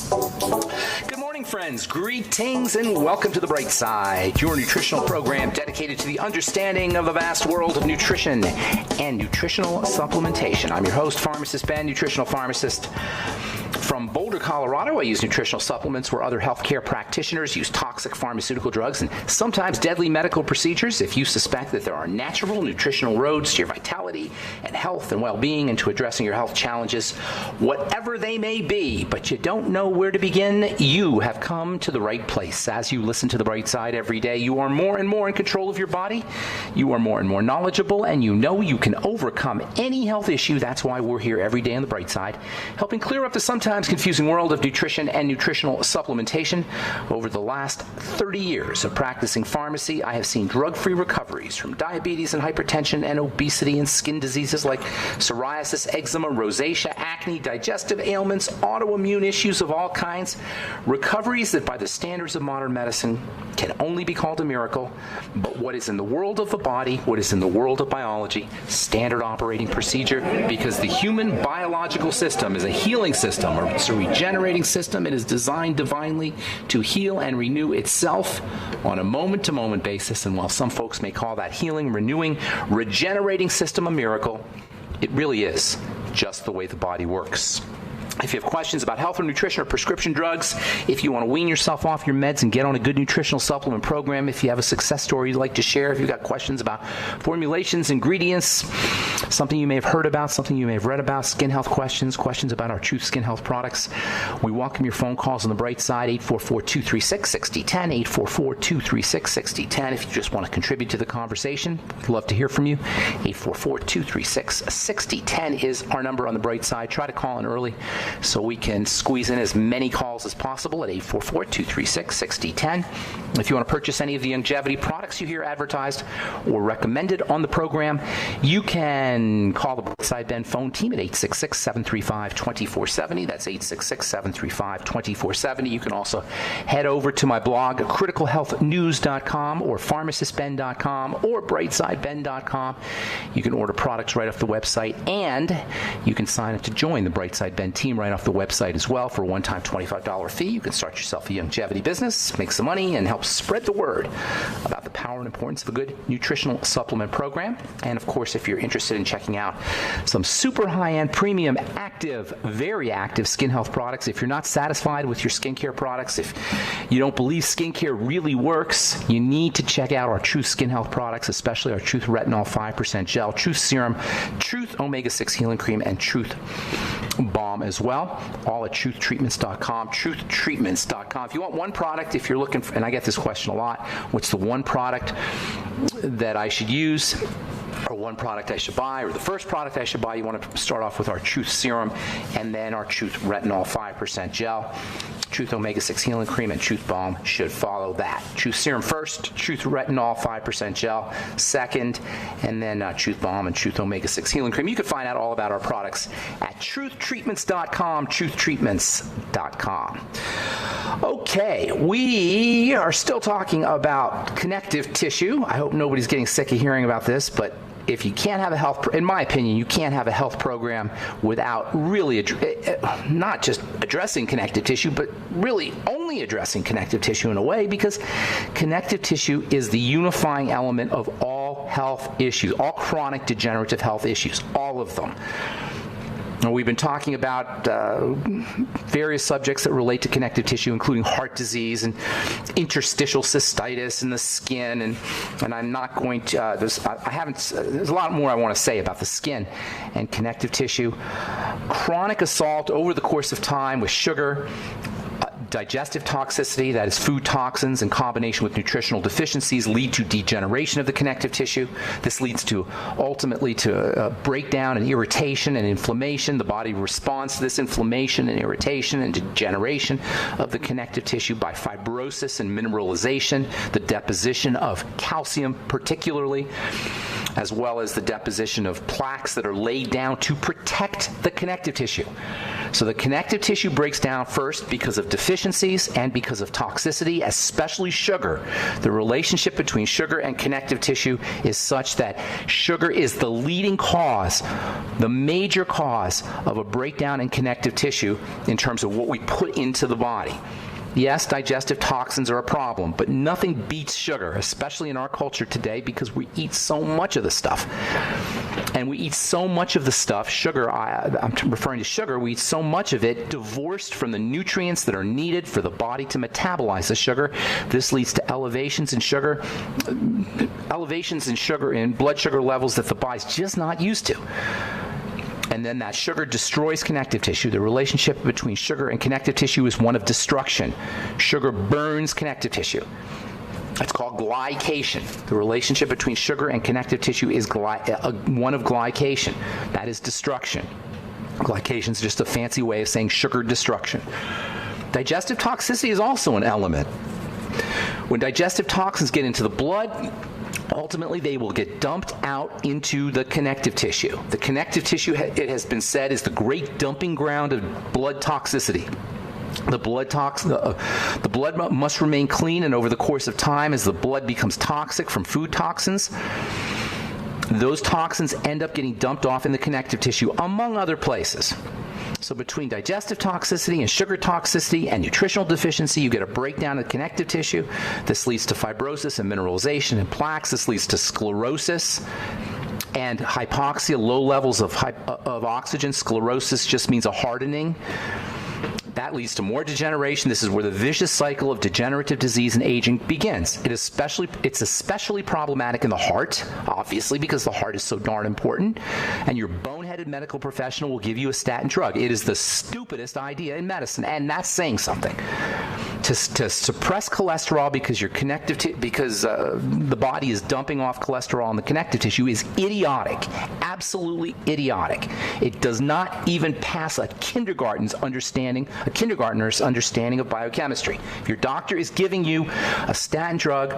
Good morning, friends. Greetings and welcome to The Bright Side, your nutritional program dedicated to the understanding of the vast world of nutrition and nutritional supplementation. I'm your host, Pharmacist Ben, nutritional pharmacist. From Boulder, Colorado, I use nutritional supplements where other healthcare practitioners use toxic pharmaceutical drugs and sometimes deadly medical procedures. If you suspect that there are natural nutritional roads to your vitality and health and well-being and to addressing your health challenges, whatever they may be, but you don't know where to begin, you have come to the right place. As you listen to The Bright Side every day, you are more and more in control of your body. You are more and more knowledgeable, and you know you can overcome any health issue. That's why we're here every day on The Bright Side, helping clear up the sometimes confusing world of nutrition and nutritional supplementation. Over the last 30 years of practicing pharmacy, I have seen drug-free recoveries from diabetes and hypertension and obesity and skin diseases like psoriasis, eczema, rosacea, acne, digestive ailments, autoimmune issues of all kinds. Recoveries that by the standards of modern medicine can only be called a miracle. But what is in the world of the body, what is in the world of biology, standard operating procedure, because the human biological system is a healing system, or it's a regenerating system. It is designed divinely to heal and renew itself on a moment-to-moment basis. And while some folks may call that healing, renewing, regenerating system a miracle, it really is just the way the body works. If you have questions about health or nutrition or prescription drugs, if you want to wean yourself off your meds and get on a good nutritional supplement program, if you have a success story you'd like to share, if you've got questions about formulations, ingredients, something you may have heard about, something you may have read about, skin health questions, questions about our Truth Skin Health products, we welcome your phone calls on The Bright Side, 844-236-6010, 844-236-6010. If you just want to contribute to the conversation, we'd love to hear from you. 844-236-6010 is our number on The Bright Side. Try to call in early so we can squeeze in as many calls as possible at 844-236-6010. If you want to purchase any of the longevity products you hear advertised or recommended on the program, you can call the Brightside Ben phone team at 866-735-2470. That's 866-735-2470. You can also head over to my blog, criticalhealthnews.com or pharmacistben.com or brightsideben.com. You can order products right off the website, and you can sign up to join the Brightside Ben team right off the website as well for a one-time $25 fee. You can start yourself a longevity business, make some money, and help spread the word about the power and importance of a good nutritional supplement program. And of course, if you're interested in checking out some super high-end, premium, active, very active skin health products, if you're not satisfied with your skincare products, if you don't believe skincare really works, you need to check out our Truth Skin Health products, especially our Truth Retinol 5% Gel, Truth Serum, Truth Omega-6 Healing Cream, and Truth Balm as well, all at truthtreatments.com, truthtreatments.com. If you want one product, if you're looking for, and I get this question a lot, what's the one product that I should use, or one product I should buy, or the first product I should buy, you want to start off with our Truth Serum and then our Truth Retinol 5% Gel. Truth Omega-6 Healing Cream and Truth Balm should follow that. Truth Serum first, Truth Retinol 5% Gel second, and then Truth Balm and Truth Omega-6 Healing Cream. You can find out all about our products at truthtreatments.com, truthtreatments.com. Okay, we are still talking about connective tissue. I hope nobody's getting sick of hearing about this, but if you can't have a health, in my opinion, you can't have a health program without really not just addressing connective tissue, but really only addressing connective tissue in a way, because connective tissue is the unifying element of all health issues, all chronic degenerative health issues, all of them. We've been talking about various subjects that relate to connective tissue, including heart disease and interstitial cystitis in the skin, and I'm not going to. There's a lot more I want to say about the skin and connective tissue. Chronic assault over the course of time with sugar, digestive toxicity, that is food toxins in combination with nutritional deficiencies, lead to degeneration of the connective tissue. This leads to ultimately to breakdown and irritation and inflammation. The body responds to this inflammation and irritation and degeneration of the connective tissue by fibrosis and mineralization, the deposition of calcium particularly, as well as the deposition of plaques that are laid down to protect the connective tissue. So the connective tissue breaks down first because of deficiencies and because of toxicity, especially sugar. The relationship between sugar and connective tissue is such that sugar is the leading cause, the major cause of a breakdown in connective tissue in terms of what we put into the body. Yes, digestive toxins are a problem, but nothing beats sugar, especially in our culture today, because we eat so much of the stuff. And we eat so much of the stuff, sugar, I'm referring to sugar, we eat so much of it divorced from the nutrients that are needed for the body to metabolize the sugar. This leads to elevations in sugar, in blood sugar levels that the body's just not used to. And then that sugar destroys connective tissue. The relationship between sugar and connective tissue is one of destruction. Sugar burns connective tissue. It's called glycation. The relationship between sugar and connective tissue is one of glycation. That is destruction. Glycation is just a fancy way of saying sugar destruction. Digestive toxicity is also an element. When digestive toxins get into the blood, ultimately they will get dumped out into the connective tissue. The connective tissue, it has been said, is the great dumping ground of blood toxicity. The blood must remain clean, and over the course of time, as the blood becomes toxic from food toxins, those toxins end up getting dumped off in the connective tissue, among other places. So between digestive toxicity and sugar toxicity and nutritional deficiency, you get a breakdown of connective tissue. This leads to fibrosis and mineralization and plaques. This leads to sclerosis and hypoxia, low levels of oxygen. Sclerosis just means a hardening. That leads to more degeneration. This is where the vicious cycle of degenerative disease and aging begins. It's especially problematic in the heart, obviously, because the heart is so darn important. And your boneheaded medical professional will give you a statin drug. It is the stupidest idea in medicine, and that's saying something. To suppress cholesterol because the body is dumping off cholesterol in the connective tissue is idiotic, absolutely idiotic. It does not even pass a kindergartner's understanding of biochemistry. If your doctor is giving you a statin drug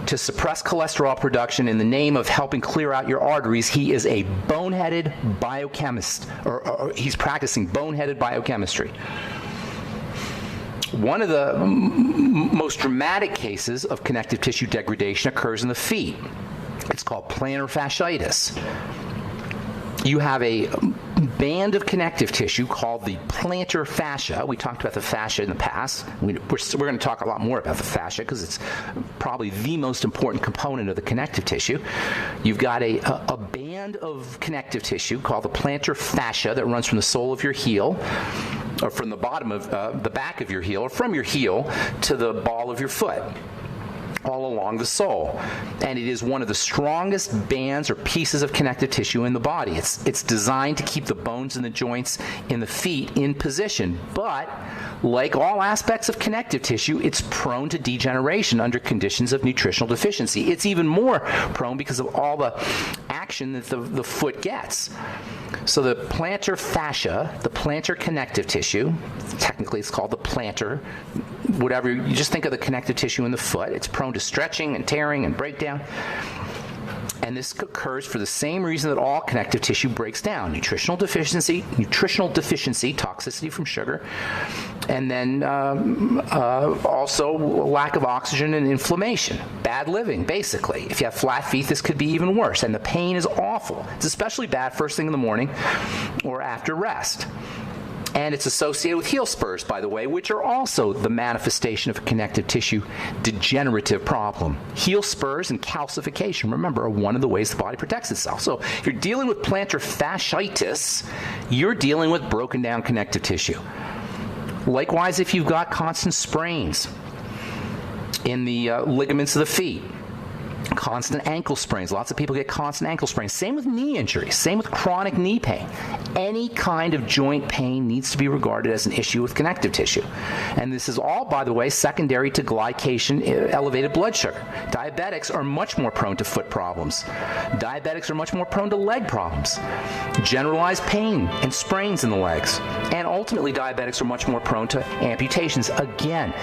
to suppress cholesterol production in the name of helping clear out your arteries, he is a boneheaded biochemist, or he's practicing boneheaded biochemistry. One of the most dramatic cases of connective tissue degradation occurs in the feet. It's called plantar fasciitis. You have a band of connective tissue called the plantar fascia. We talked about the fascia in the past. We're going to talk a lot more about the fascia because it's probably the most important component of the connective tissue. You've got a band of connective tissue called the plantar fascia that runs from the sole of your heel, or from the bottom of the back of your heel, or from your heel to the ball of your foot, all along the sole. And it is one of the strongest bands or pieces of connective tissue in the body. It's designed to keep the bones and the joints in the feet in position. But like all aspects of connective tissue, it's prone to degeneration under conditions of nutritional deficiency. It's even more prone because of all the action that the foot gets. So the plantar fascia, the plantar connective tissue, technically it's called the plantar, whatever, you just think of the connective tissue in the foot. It's prone to stretching and tearing and breakdown. And this occurs for the same reason that all connective tissue breaks down: nutritional deficiency, toxicity from sugar, and then also lack of oxygen and inflammation. Bad living, basically. If you have flat feet, this could be even worse, and the pain is awful. It's especially bad first thing in the morning or after rest. And it's associated with heel spurs, by the way, which are also the manifestation of a connective tissue degenerative problem. Heel spurs and calcification, remember, are one of the ways the body protects itself. So if you're dealing with plantar fasciitis, you're dealing with broken down connective tissue. Likewise, if you've got constant sprains in the ligaments of the feet, constant ankle sprains. Lots of people get constant ankle sprains. Same with knee injuries. Same with chronic knee pain. Any kind of joint pain needs to be regarded as an issue with connective tissue. And this is all, by the way, secondary to glycation, elevated blood sugar. Diabetics are much more prone to foot problems. Diabetics are much more prone to leg problems. Generalized pain and sprains in the legs. And ultimately, diabetics are much more prone to amputations. Again,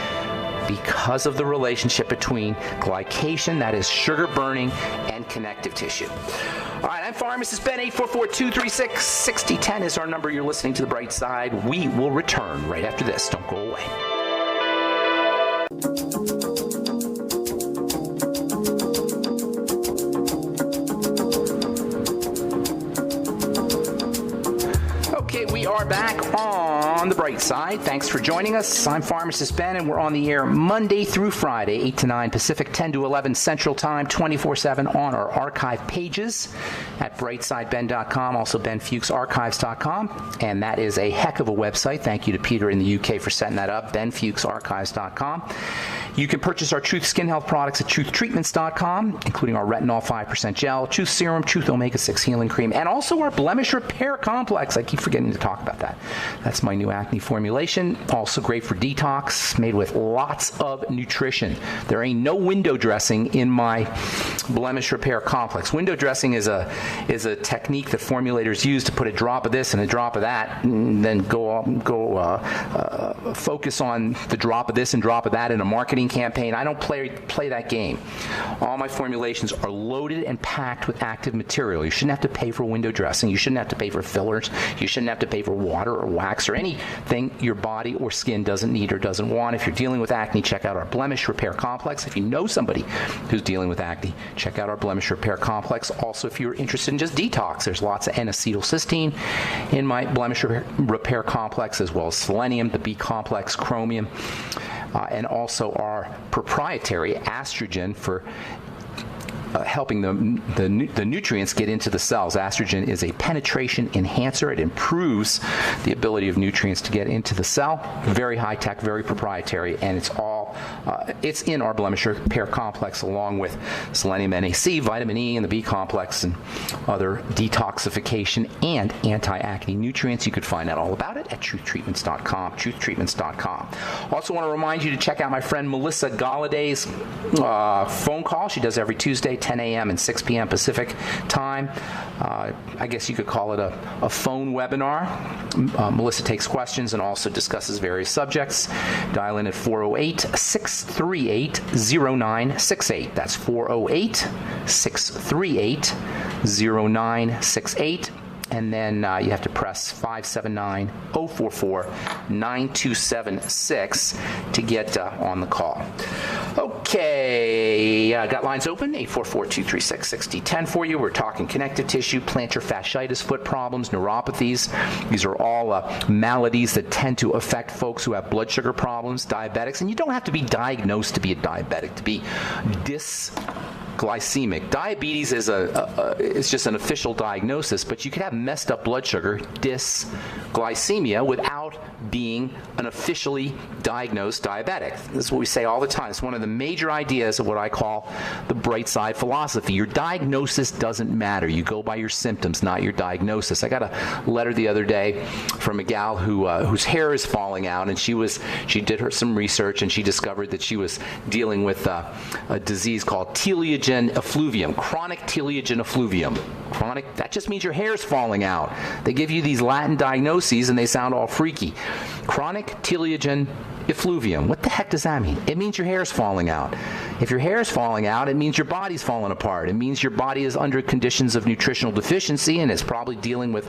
because of the relationship between glycation, that is sugar burning, and connective tissue. All right, I'm Pharmacist Ben. 844-236-6010 is our number. You're listening to The Bright Side. We will return right after this. Don't go away. Okay, we are back on The Bright Side. Thanks for joining us. I'm Pharmacist Ben, and we're on the air Monday through Friday, 8 to 9 Pacific, 10 to 11 Central Time, 24/7 on our archive pages at brightsideben.com, also benfuchsarchives.com, and that is a heck of a website. Thank you to Peter in the UK for setting that up, benfuchsarchives.com. You can purchase our Truth Skin Health products at truthtreatments.com, including our Retinol 5% Gel, Truth Serum, Truth Omega-6 Healing Cream, and also our Blemish Repair Complex. I keep forgetting to talk about that. That's my new acne formulation. Also great for detox, made with lots of nutrition. There ain't no window dressing in my Blemish Repair Complex. Window dressing is a technique that formulators use to put a drop of this and a drop of that, and then focus on the drop of this and drop of that in a marketing campaign. I don't play that game. All my formulations are loaded and packed with active material. You shouldn't have to pay for window dressing. You shouldn't have to pay for fillers. You shouldn't have to pay for water or wax or anything your body or skin doesn't need or doesn't want. If you're dealing with acne, check out our Blemish Repair Complex. If you know somebody who's dealing with acne, check out our Blemish Repair Complex. Also, if you're interested in just detox, there's lots of N-acetylcysteine in my Blemish Repair Complex, as well as selenium, the B complex, chromium, and also our proprietary estrogen for helping the nutrients get into the cells. Estrogen is a penetration enhancer. It improves the ability of nutrients to get into the cell. Very high tech, very proprietary, and it's in our Blemish Repair Complex along with selenium NAC, vitamin E, and the B complex, and other detoxification and anti-acne nutrients. You could find out all about it at truthtreatments.com, truthtreatments.com. Also want to remind you to check out my friend Melissa Galladay's phone call. She does every Tuesday, 10 a.m. and 6 p.m. Pacific time. I guess you could call it a phone webinar. Melissa takes questions and also discusses various subjects. Dial in at 408-638-0968. That's 408-638-0968. And then you have to press 579-044-9276 to get on the call. Okay, got lines open, 844-236-6010 for you. We're talking connective tissue, plantar fasciitis, foot problems, neuropathies. These are all maladies that tend to affect folks who have blood sugar problems, diabetics. And you don't have to be diagnosed to be a diabetic, to be dysglycemic. Diabetes is just an official diagnosis, but you could have messed up blood sugar, dysglycemia, without being an officially diagnosed diabetic. This is what we say all the time. It's one of the major ideas of what I call the bright side philosophy. Your diagnosis doesn't matter. You go by your symptoms, not your diagnosis. I got a letter the other day from a gal whose hair is falling out, and she did some research, and she discovered that she was dealing with a disease called telogen effluvium, chronic telogen effluvium. Chronic, that just means your hair's falling out. They give you these Latin diagnoses and they sound all freaky. Chronic telogen effluvium. What the heck does that mean? It means your hair's falling out. If your hair is falling out, it means your body's falling apart. It means your body is under conditions of nutritional deficiency and is probably dealing with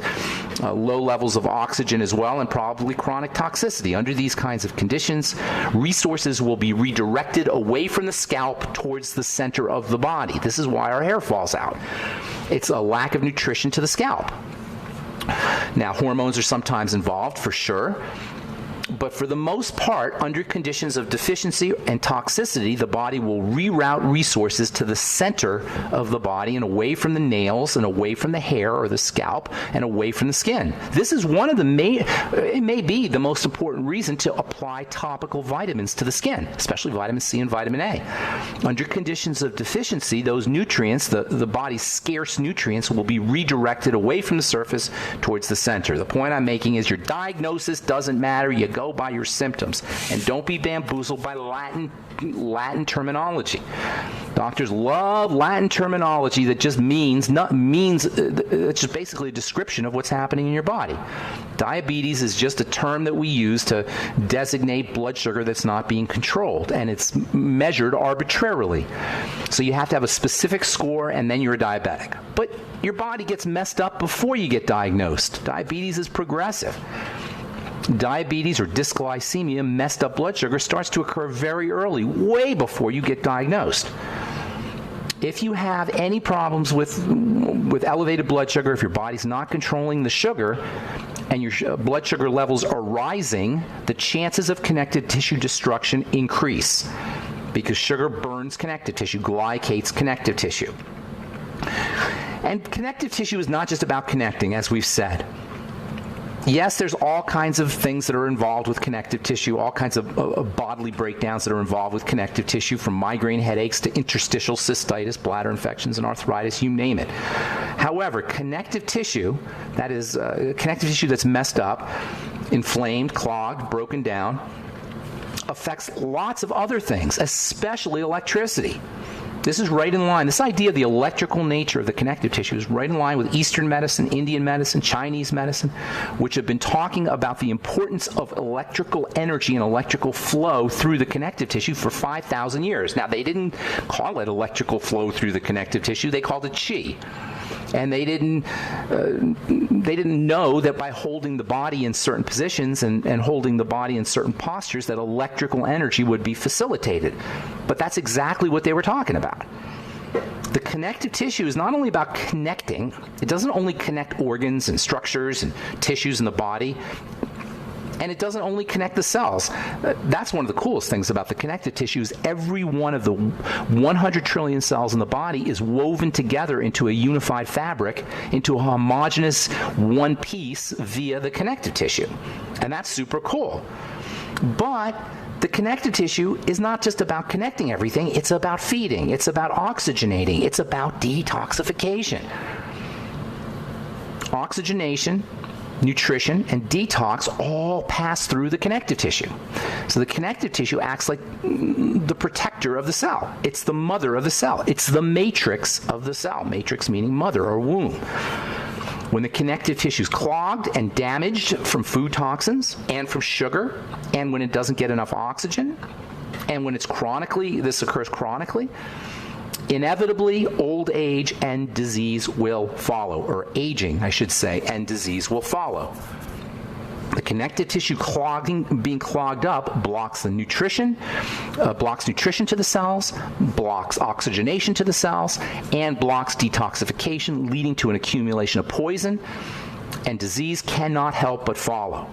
low levels of oxygen as well, and probably chronic toxicity. Under these kinds of conditions, resources will be redirected away from the scalp towards the center of the body. This is why our hair falls out. It's a lack of nutrition to the scalp. Now, hormones are sometimes involved, for sure. But for the most part, under conditions of deficiency and toxicity, the body will reroute resources to the center of the body and away from the nails and away from the hair or the scalp and away from the skin. This is one of it may be the most important reason to apply topical vitamins to the skin, especially vitamin C and vitamin A. Under conditions of deficiency, those nutrients, the body's scarce nutrients, will be redirected away from the surface towards the center. The point I'm making is your diagnosis doesn't matter. You go by your symptoms, and don't be bamboozled by Latin terminology. Doctors love Latin terminology that just it's just basically a description of what's happening in your body. Diabetes is just a term that we use to designate blood sugar that's not being controlled, and it's measured arbitrarily. So you have to have a specific score, and then you're a diabetic. But your body gets messed up before you get diagnosed. Diabetes is progressive. Diabetes or dysglycemia, messed up blood sugar, starts to occur very early, way before you get diagnosed. If you have any problems with elevated blood sugar, if your body's not controlling the sugar and your blood sugar levels are rising, the chances of connective tissue destruction increase because sugar burns connective tissue, glycates connective tissue. And connective tissue is not just about connecting, as we've said. Yes, there's all kinds of things that are involved with connective tissue, all kinds of bodily breakdowns that are involved with connective tissue, from migraine headaches to interstitial cystitis, bladder infections, and arthritis, you name it. However, connective tissue, that is connective tissue that's messed up, inflamed, clogged, broken down, affects lots of other things, especially electricity. This is right in line. This idea of the electrical nature of the connective tissue is right in line with Eastern medicine, Indian medicine, Chinese medicine, which have been talking about the importance of electrical energy and electrical flow through the connective tissue for 5,000 years. Now, they didn't call it electrical flow through the connective tissue. They called it qi. And they didn't know that by holding the body in certain positions and holding the body in certain postures that electrical energy would be facilitated. But that's exactly what they were talking about. The connective tissue is not only about connecting, it doesn't only connect organs and structures and tissues in the body, and it doesn't only connect the cells. That's one of the coolest things about the connective tissue is every one of the 100 trillion cells in the body is woven together into a unified fabric, into a homogeneous one piece via the connective tissue. And that's super cool. But the connective tissue is not just about connecting everything, it's about feeding, it's about oxygenating, it's about detoxification. Oxygenation, nutrition, and detox all pass through the connective tissue. So the connective tissue acts like the protector of the cell. It's the mother of the cell. It's the matrix of the cell. Matrix meaning mother or womb. When the connective tissue is clogged and damaged from food toxins and from sugar, and when it doesn't get enough oxygen, and when it's this occurs chronically, inevitably, old age and disease will follow, or aging, I should say, and disease will follow. The connective tissue being clogged up blocks nutrition to the cells, blocks oxygenation to the cells, and blocks detoxification, leading to an accumulation of poison, and disease cannot help but follow.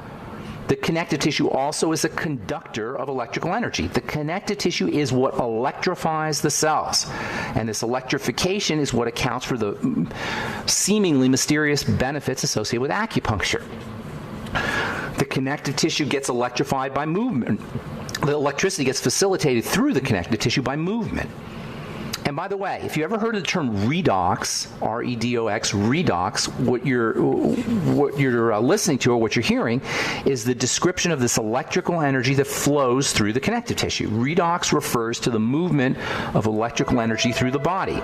The connective tissue also is a conductor of electrical energy. The connective tissue is what electrifies the cells. And this electrification is what accounts for the seemingly mysterious benefits associated with acupuncture. The connective tissue gets electrified by movement. The electricity gets facilitated through the connective tissue by movement. And by the way, if you ever heard of the term redox, R-E-D-O-X, redox, what you're listening to or what you're hearing is the description of this electrical energy that flows through the connective tissue. Redox refers to the movement of electrical energy through the body.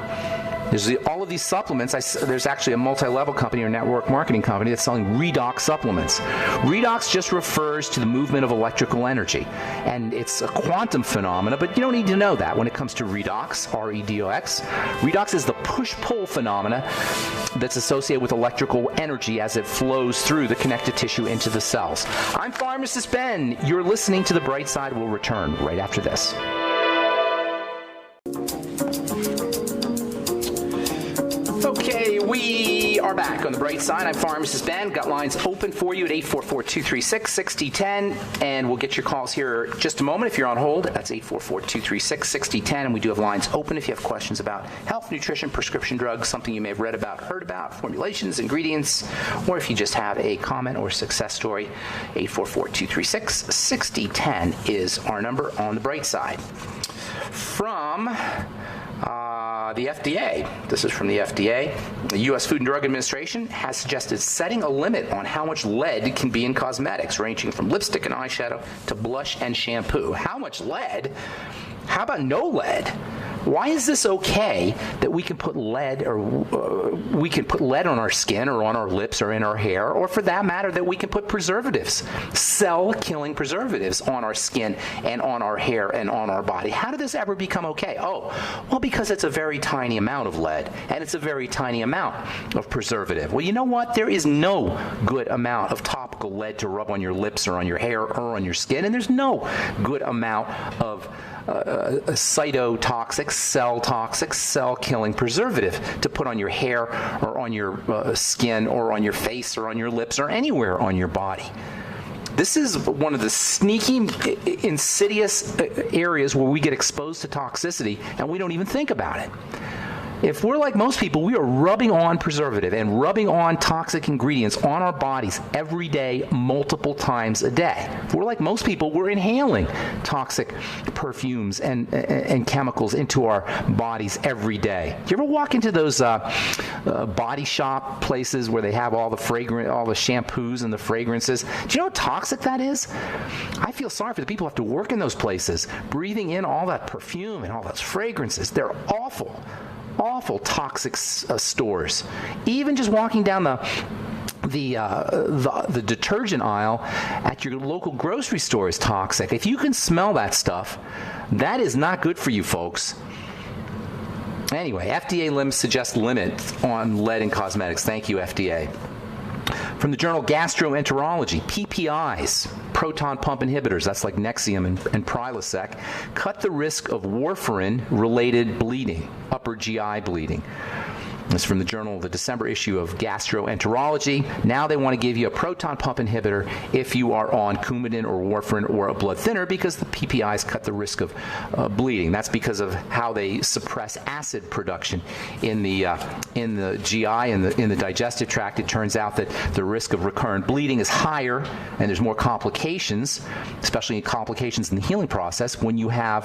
There's all of these supplements. There's actually a multi-level company or network marketing company that's selling redox supplements. Redox just refers to the movement of electrical energy. And it's a quantum phenomena, but you don't need to know that when it comes to redox, R-E-D-O-X. Redox is the push-pull phenomena that's associated with electrical energy as it flows through the connective tissue into the cells. I'm Pharmacist Ben. You're listening to The Bright Side. We'll return right after this. Okay, we are back on The Bright Side. I'm Pharmacist Ben. Got lines open for you at 844-236-6010, and we'll get your calls here in just a moment. If you're on hold, that's 844-236-6010, and we do have lines open if you have questions about health, nutrition, prescription drugs, something you may have read about, heard about, formulations, ingredients, or if you just have a comment or success story, 844-236-6010 is our number on The Bright Side. From the FDA. This is from the FDA. The U.S. Food and Drug Administration has suggested setting a limit on how much lead can be in cosmetics, ranging from lipstick and eyeshadow to blush and shampoo. How much lead? How about no lead? Why is this okay that we can put lead on our skin or on our lips or in our hair, or for that matter that we can put preservatives, cell-killing preservatives on our skin and on our hair and on our body? How did this ever become okay? Oh, well, because it's a very tiny amount of lead and it's a very tiny amount of preservative. Well, you know what? There is no good amount of topical lead to rub on your lips or on your hair or on your skin, and there's no good amount of cytotoxic, cell-toxic, cell-killing preservative to put on your hair or on your skin or on your face or on your lips or anywhere on your body. This is one of the sneaky, insidious areas where we get exposed to toxicity and we don't even think about it. If we're like most people, we are rubbing on preservative and rubbing on toxic ingredients on our bodies every day, multiple times a day. If we're like most people, we're inhaling toxic perfumes and chemicals into our bodies every day. Do you ever walk into those body shop places where they have all the shampoos and the fragrances? Do you know how toxic that is? I feel sorry for the people who have to work in those places, breathing in all that perfume and all those fragrances. They're awful. Awful toxic stores. Even just walking down the detergent aisle at your local grocery store is toxic. If you can smell that stuff, that is not good for you, folks. Anyway, FDA suggests limit on lead in cosmetics. Thank you, FDA. From the journal Gastroenterology, PPIs, proton pump inhibitors, that's like Nexium and Prilosec, cut the risk of warfarin-related bleeding, upper GI bleeding. This is from the journal, the December issue of Gastroenterology. Now they want to give you a proton pump inhibitor if you are on Coumadin or warfarin or a blood thinner, because the PPIs cut the risk of bleeding. That's because of how they suppress acid production in the GI and in the digestive tract. It turns out that the risk of recurrent bleeding is higher, and there's more complications, especially complications in the healing process when you have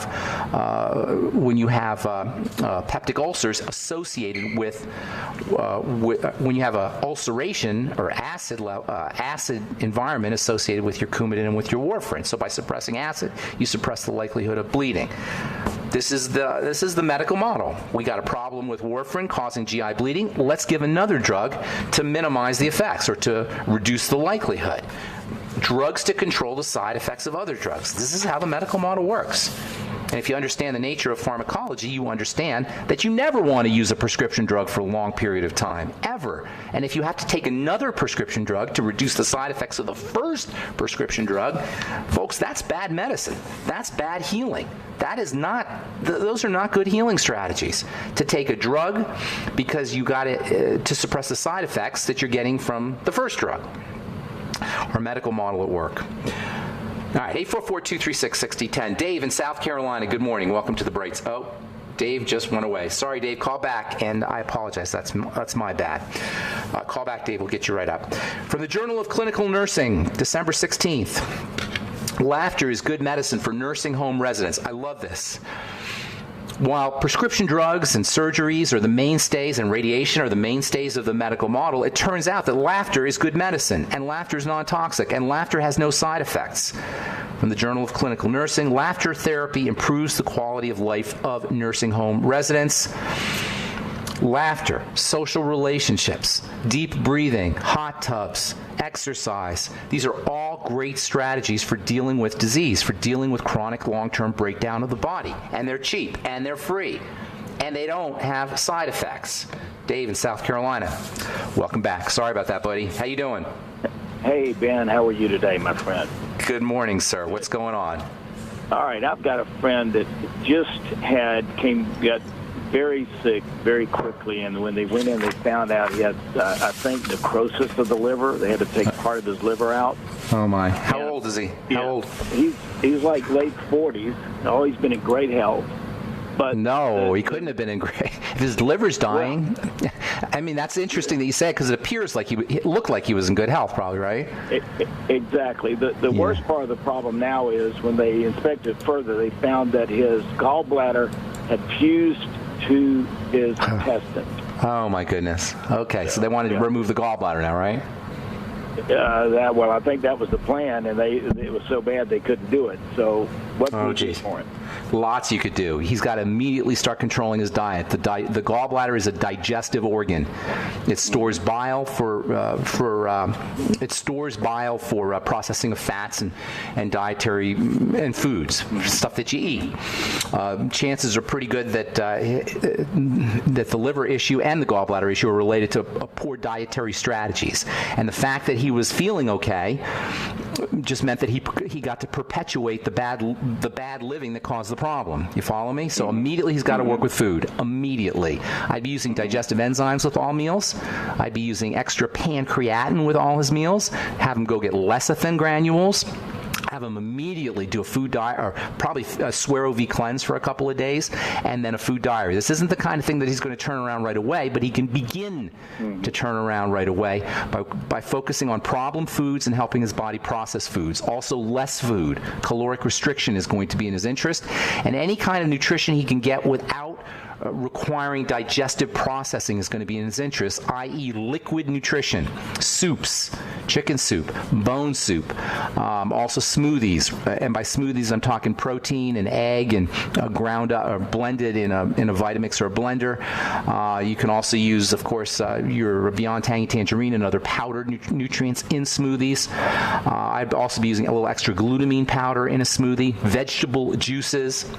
peptic ulcers associated with when you have an ulceration or acid environment associated with your Coumadin and with your warfarin. So by suppressing acid, you suppress the likelihood of bleeding. This is the medical model. We got a problem with warfarin causing GI bleeding. Let's give another drug to minimize the effects or to reduce the likelihood. Drugs to control the side effects of other drugs. This is how the medical model works. And if you understand the nature of pharmacology, you understand that you never want to use a prescription drug for a long period of time, ever. And if you have to take another prescription drug to reduce the side effects of the first prescription drug, folks, that's bad medicine. That's bad healing. Those are not good healing strategies. To take a drug because you got it to suppress the side effects that you're getting from the first drug. Our medical model at work. All right, 844-236-6010. Dave in South Carolina, good morning. Welcome to the Brights. Oh, Dave just went away. Sorry, Dave. Call back, and I apologize. That's my bad. Call back, Dave. We'll get you right up. From the Journal of Clinical Nursing, December 16th. Laughter is good medicine for nursing home residents. I love this. While prescription drugs and surgeries are the mainstays and radiation are the mainstays of the medical model, it turns out that laughter is good medicine, and laughter is non-toxic, and laughter has no side effects. From the Journal of Clinical Nursing, laughter therapy improves the quality of life of nursing home residents. Laughter, social relationships, deep breathing, hot tubs, exercise. These are all great strategies for dealing with disease, for dealing with chronic long-term breakdown of the body. And they're cheap, and they're free, and they don't have side effects. Dave in South Carolina, welcome back. Sorry about that, buddy. How you doing? Hey, Ben. How are you today, my friend? Good morning, sir. What's going on? All right. I've got a friend that just got very sick very quickly, and when they went in, they found out he had, I think, necrosis of the liver. They had to take part of his liver out. Oh, my. How old is he? How old? He's like late 40s. Always been in great health. But no, he couldn't have been in great. If his liver's dying, well, I mean, that's interesting that you said, because it appears like it looked like he was in good health, probably, right? Exactly. The worst part of the problem now is when they inspected further, they found that his gallbladder had fused to his intestines. Oh, my goodness. Okay, so they wanted to remove the gallbladder now, right? I think that was the plan, and it was so bad they couldn't do it. So what can we do for him? Lots you could do. He's got to immediately start controlling his diet. The gallbladder is a digestive organ. It stores bile for processing of fats and dietary and foods, stuff that you eat. Chances are pretty good that the liver issue and the gallbladder issue are related to poor dietary strategies. And the fact that he was feeling okay just meant that he got to perpetuate the bad living that caused the problem. You follow me? So immediately he's got to work with food. Immediately. I'd be using digestive enzymes with all meals. I'd be using extra pancreatin with all his meals. Have him go get lecithin granules. Have him immediately do a food diet, or probably a Suero V cleanse for a couple of days, and then a food diary. This isn't the kind of thing that he's going to turn around right away, but he can begin to turn around right away by focusing on problem foods and helping his body process foods. Also, less food. Caloric restriction is going to be in his interest, and any kind of nutrition he can get without requiring digestive processing is going to be in his interest, i.e. liquid nutrition, soups, chicken soup, bone soup, also smoothies. And by smoothies, I'm talking protein and egg and ground up or blended in a Vitamix or a blender. You can also use, of course, your Beyond Tangy Tangerine and other powdered nutrients in smoothies. I'd also be using a little extra glutamine powder in a smoothie, vegetable juices,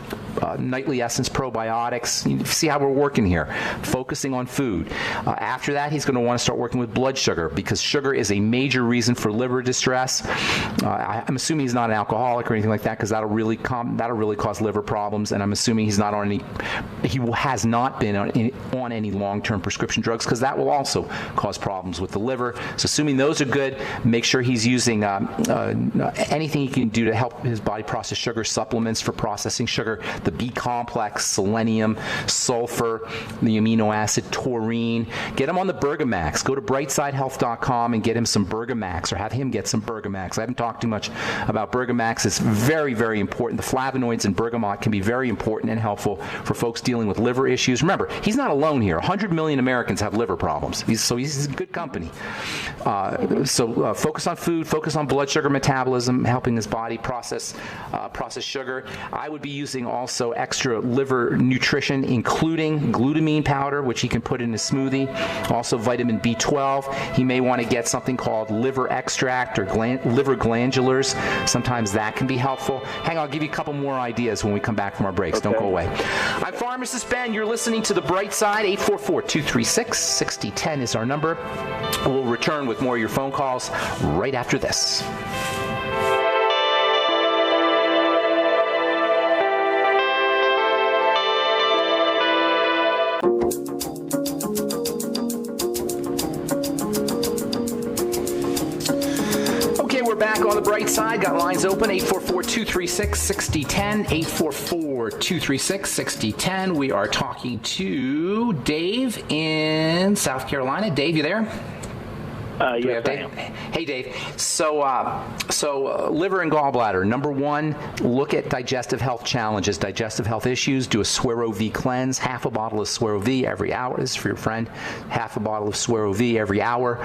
Nightly Essence probiotics. You see how we're working here, focusing on food. After that, he's going to want to start working with blood sugar, because sugar is a major reason for liver distress. I'm assuming he's not an alcoholic or anything like that, because that'll really cause liver problems. And I'm assuming he has not been on any long-term prescription drugs, because that will also cause problems with the liver. So assuming those are good, make sure he's using anything he can do to help his body process sugar, supplements for processing sugar, the B complex, selenium, sulfur, the amino acid taurine. Get him on the Bergamax. Go to brightsidehealth.com and get him some Bergamax, or have him get some Bergamax. I haven't talked too much about Bergamax. It's very, very important. The flavonoids in bergamot can be very important and helpful for folks dealing with liver issues. Remember, he's not alone here. 100 million Americans have liver problems. He's in good company. So focus on food, focus on blood sugar metabolism, helping his body process sugar. I would be using also extra liver nutrition, including glutamine powder, which he can put in his smoothie. Also vitamin B12. He may want to get something called liver extract or liver glandulars. Sometimes that can be helpful. Hang on, I'll give you a couple more ideas when we come back from our breaks. Okay. Don't go away. I'm Pharmacist Ben. You're listening to The Bright Side. 844-236-6010 is our number. We'll return with more of your phone calls right after this. Back on The Bright Side. Got lines open, 844-236-6010, 844-236-6010. We are talking to Dave in South Carolina. Dave, you there? Yes, I am. Hey, Dave. So liver and gallbladder. Number one, look at digestive health challenges, digestive health issues. Do a Suero V cleanse. Half a bottle of Suero V every hour. This is for your friend. Half a bottle of Suero V every hour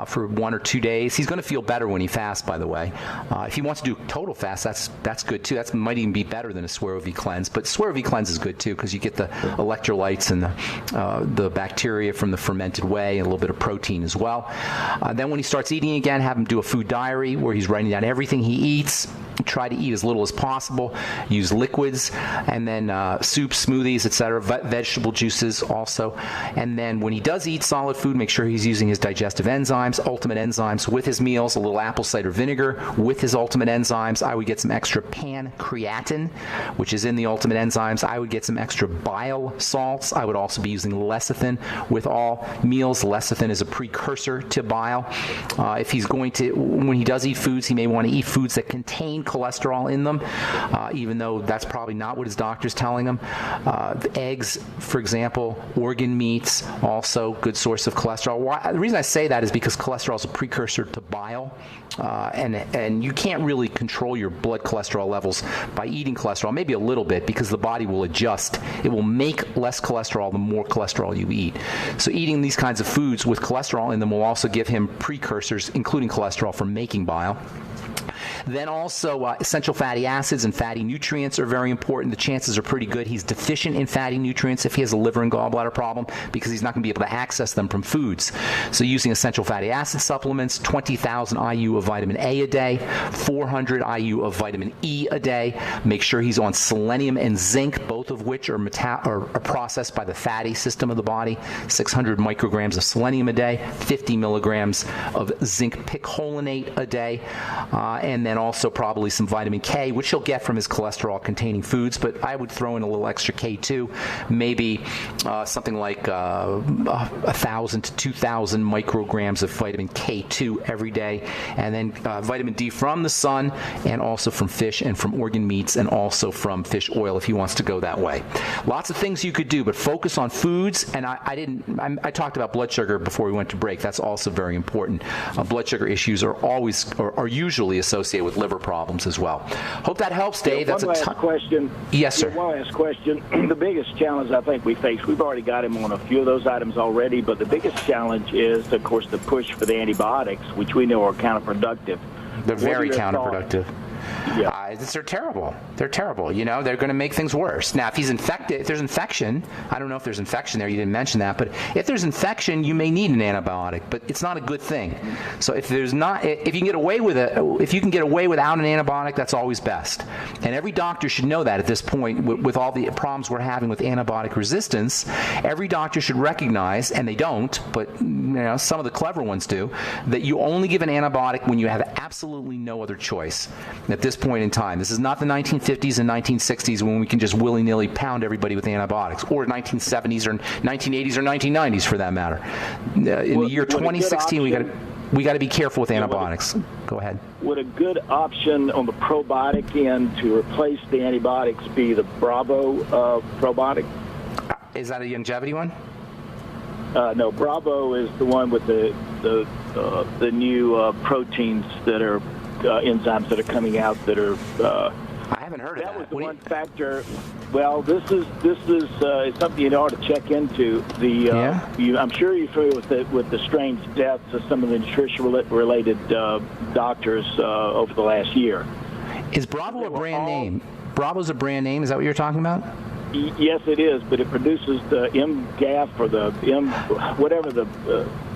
for 1 or 2 days. He's going to feel better when he fasts, by the way. If he wants to do total fast, that's good too. That might even be better than a Suero V cleanse. But Suero V cleanse is good too, because you get the electrolytes and the bacteria from the fermented whey and a little bit of protein as well. Then when he starts eating again, have him do a food diary where he's writing down everything he eats. Try to eat as little as possible. Use liquids, and then soups, smoothies, etc., vegetable juices also. And then when he does eat solid food, make sure he's using his digestive enzymes, ultimate enzymes, with his meals, a little apple cider vinegar with his ultimate enzymes. I would get some extra pancreatin, which is in the ultimate enzymes. I would get some extra bile salts. I would also be using lecithin with all meals. Lecithin is a precursor to bile. If he's going to, when he does eat foods, he may want to eat foods that contain cholesterol in them, even though that's probably not what his doctor's telling him. Eggs, for example, organ meats, also good source of cholesterol. The reason I say that is because cholesterol is a precursor to bile, and you can't really control your blood cholesterol levels by eating cholesterol, maybe a little bit, because the body will adjust. It will make less cholesterol the more cholesterol you eat. So eating these kinds of foods with cholesterol in them will also give him precursors, including cholesterol, for making bile. Then also essential fatty acids and fatty nutrients are very important. The chances are pretty good he's deficient in fatty nutrients if he has a liver and gallbladder problem, because he's not going to be able to access them from foods. So using essential fatty acid supplements, 20,000 IU of vitamin A a day, 400 IU of vitamin E a day. Make sure he's on selenium and zinc, both of which are processed by the fatty system of the body. 600 micrograms of selenium a day, 50 milligrams of zinc picolinate a day, and then also probably some vitamin K, which he'll get from his cholesterol-containing foods, but I would throw in a little extra K2, maybe something like 1,000 to 2,000 micrograms of vitamin K2 every day, and then vitamin D from the sun, and also from fish and from organ meats, and also from fish oil if he wants to go that way. Lots of things you could do, but focus on foods. And I talked about blood sugar before we went to break. That's also very important. Blood sugar issues are usually associated with liver problems as well. Hope that helps, Dave. One last question. Yes, sir. One last question. The biggest challenge I think we face, we've already got him on a few of those items already, but the biggest challenge is, of course, the push for the antibiotics, which we know are counterproductive. They're very counterproductive. Yeah. They're terrible. They're terrible. You know, they're going to make things worse. Now, if he's infected, if there's infection, I don't know if there's infection there. You didn't mention that, but if there's infection, you may need an antibiotic, but it's not a good thing. So if you can get away with it, if you can get away without an antibiotic, that's always best. And every doctor should know that at this point, with all the problems we're having with antibiotic resistance. Every doctor should recognize, and they don't, but some of the clever ones do, that you only give an antibiotic when you have absolutely no other choice. At this point in time, this is not the 1950s and 1960s when we can just willy-nilly pound everybody with antibiotics, or 1970s or 1980s or 1990s for that matter. In the year 2016, we got to be careful with antibiotics. Go ahead. Would a good option on the probiotic end to replace the antibiotics be the Bravo probiotic? Is that a longevity one? No, Bravo is the one with the new proteins that are enzymes that are coming out that are. I haven't heard of that. That was the one factor. Well, this is something you ought to check into. I'm sure you're familiar with the strange deaths of some of the nutrition-related doctors over the last year. Is Bravo a brand name? Bravo's a brand name. Is that what you're talking about? Yes, it is, but it produces the MGAF or the whatever the.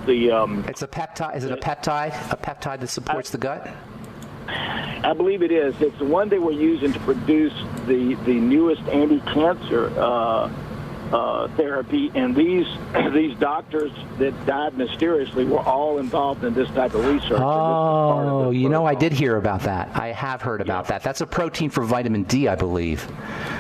It's a peptide. Is it a peptide? A peptide that supports the gut? I believe it is. It's the one they were using to produce the newest anti-cancer therapy, and these doctors that died mysteriously were all involved in this type of research. Oh, I did hear about that. I have heard about that. That's a protein for vitamin D, I believe.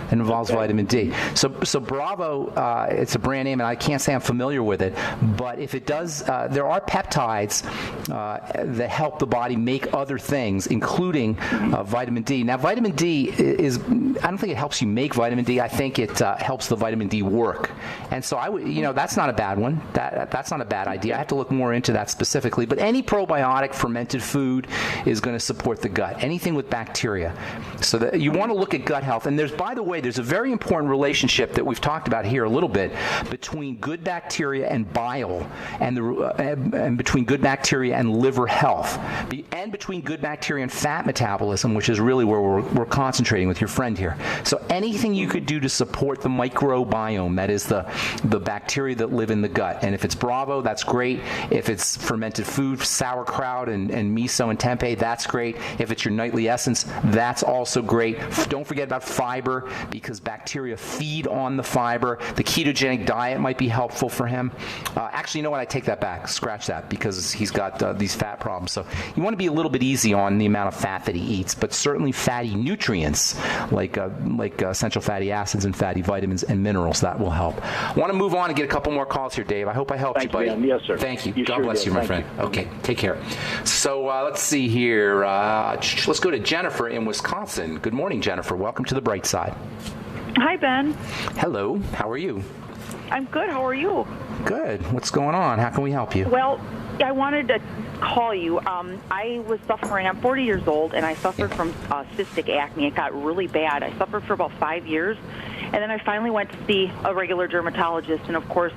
It involves vitamin D. So Bravo, it's a brand name, and I can't say I'm familiar with it, but if it does, there are peptides that help the body make other things, including vitamin D. Now, vitamin D I don't think it helps you make vitamin D. I think it helps the vitamin D work. And so I would, that's not a bad one. That's not a bad idea. I have to look more into that specifically. But any probiotic fermented food is going to support the gut. Anything with bacteria. So that you want to look at gut health. And by the way, there's a very important relationship that we've talked about here a little bit between good bacteria and bile, and between good bacteria and liver health, and between good bacteria and fat metabolism, which is really where we're concentrating with your friend here. So anything you could do to support the microbiome, that is the bacteria that live in the gut. And if it's Bravo, that's great. If it's fermented food, sauerkraut and miso and tempeh, that's great. If it's your nightly essence, that's also great. Don't forget about fiber, because bacteria feed on the fiber. The ketogenic diet might be helpful for him. Actually, you know what? I take that back. Scratch that, because he's got these fat problems. So you want to be a little bit easy on the amount of fat that he eats, but certainly fatty nutrients like essential fatty acids and fatty vitamins and minerals, that will help. I want to move on and get a couple more calls here, Dave. I hope I helped you, buddy. Yes, sir. Thank you. God bless you, my friend. Okay, take care. So let's see here. Let's go to Jennifer in Wisconsin. Good morning, Jennifer. Welcome to the bright side. Hi, Ben. Hello. How are you? I'm good. How are you? Good. What's going on? How can we help you? Well, I wanted to call you. I was suffering. I'm 40 years old, and I suffered from cystic acne. It got really bad. I suffered for about 5 years, and then I finally went to see a regular dermatologist, and of course,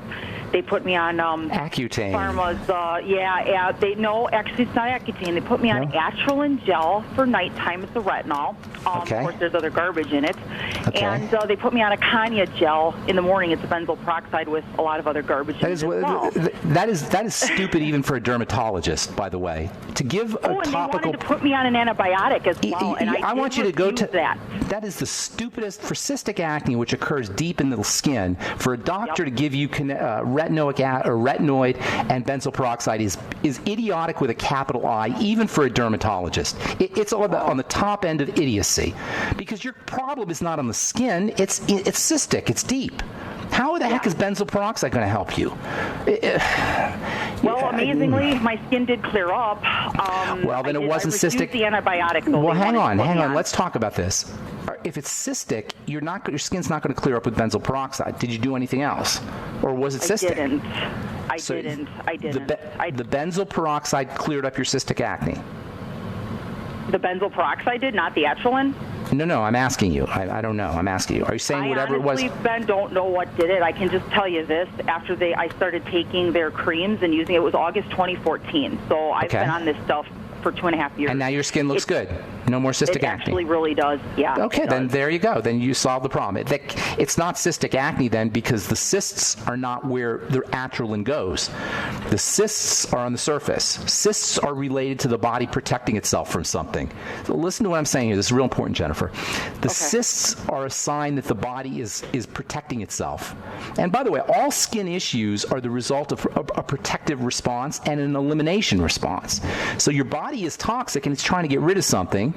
They put me on Accutane. Pharma's. Actually, it's not Accutane. They put me on Atrilin gel for nighttime. It's a retinol. Of course, there's other garbage in it. Okay. And they put me on a Kanya gel in the morning. It's a benzoyl peroxide with a lot of other garbage in it as well. That is stupid even for a dermatologist, by the way. To give a and topical... they wanted to put me on an antibiotic as well, and I want you to go to that. That is the stupidest for cystic acne, which occurs deep in the skin. For a doctor to give you retinoid and benzoyl peroxide is idiotic with a capital I, even for a dermatologist. It's all about on the top end of idiocy, because your problem is not on the skin; it's cystic, it's deep. How the heck is benzoyl peroxide going to help you? Well, amazingly, my skin did clear up. Well, then it wasn't cystic. The antibiotic. Well, hang on. Let's talk about this. If it's cystic, your skin's not going to clear up with benzoyl peroxide. Did you do anything else, or was it cystic? I didn't. The benzoyl peroxide cleared up your cystic acne. The benzoyl peroxide did, not the Atrilin? No, I'm asking you. I don't know. I'm asking you. Are you saying whatever it was? I honestly, Ben, don't know what did it. I can just tell you this. After I started taking their creams and using it, was August 2014. So I've been on this stuff for 2.5 years. And now your skin looks good. No more cystic acne. It actually really does, yeah. Okay, then there you go. Then you solved the problem. It's not cystic acne then, because the cysts are not where the Atrilin goes. The cysts are on the surface. Cysts are related to the body protecting itself from something. So listen to what I'm saying here. This is real important, Jennifer. The cysts are a sign that the body is protecting itself. And by the way, all skin issues are the result of a protective response and an elimination response. So your body is toxic and it's trying to get rid of something,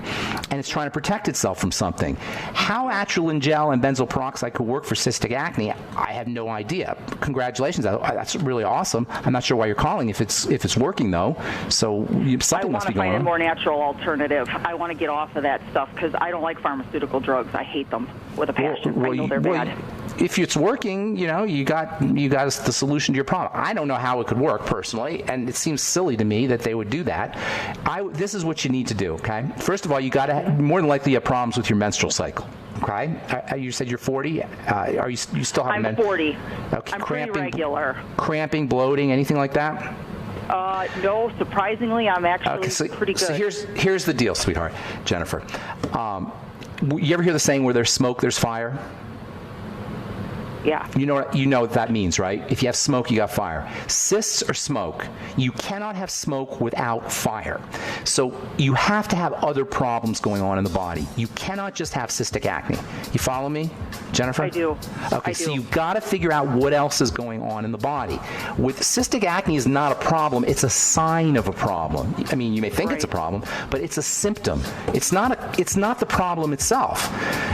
and it's trying to protect itself from something. How Atrilin gel and benzoyl peroxide could work for cystic acne, I have no idea. Congratulations, that's really awesome. I'm not sure why you're calling if it's working though. So something must be going on. I want to find a more natural alternative. I want to get off of that stuff because I don't like pharmaceutical drugs. I hate them with a passion. I know they're bad. If it's working, you got the solution to your problem. I don't know how it could work personally, and it seems silly to me that they would do that. This is what you need to do, okay? First of all, you got to more than likely have problems with your menstrual cycle, okay? You said you're 40. Are you still have? I'm 40. Okay. I'm pretty regular. Cramping, bloating, anything like that? No, surprisingly, I'm actually pretty good. So here's the deal, sweetheart, Jennifer. You ever hear the saying, where there's smoke, there's fire? Yeah. You know what that means, right? If you have smoke, you got fire. Cysts or smoke. You cannot have smoke without fire. So you have to have other problems going on in the body. You cannot just have cystic acne. You follow me, Jennifer? I do. Okay, so you've got to figure out what else is going on in the body. With cystic acne is not a problem. It's a sign of a problem. I mean, you may think it's a problem, but it's a symptom. It's not the problem itself.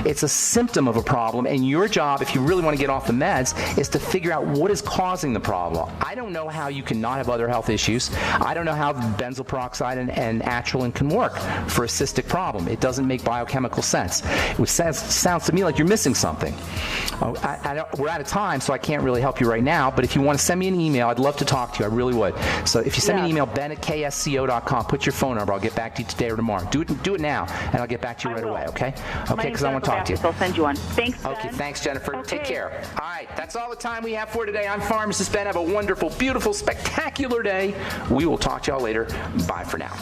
It's a symptom of a problem, and your job, if you really want to get off the meds, is to figure out what is causing the problem. I don't know how you can not have other health issues. I don't know how benzoyl peroxide and Atrilin can work for a cystic problem. It doesn't make biochemical sense. It sounds to me like you're missing something. We're out of time, so I can't really help you right now, but if you want to send me an email, I'd love to talk to you. I really would. So if you send me an email, ben@ksco.com, put your phone number. I'll get back to you today or tomorrow. Do it now, and I'll get back to you right away, okay? Okay, because I want to talk to you. I'll send you one. Thanks, Ben. Okay, thanks, Jennifer. Okay. Take care. All right, that's all the time we have for today. I'm Pharmacist Ben. Have a wonderful, beautiful, spectacular day. We will talk to y'all later. Bye for now.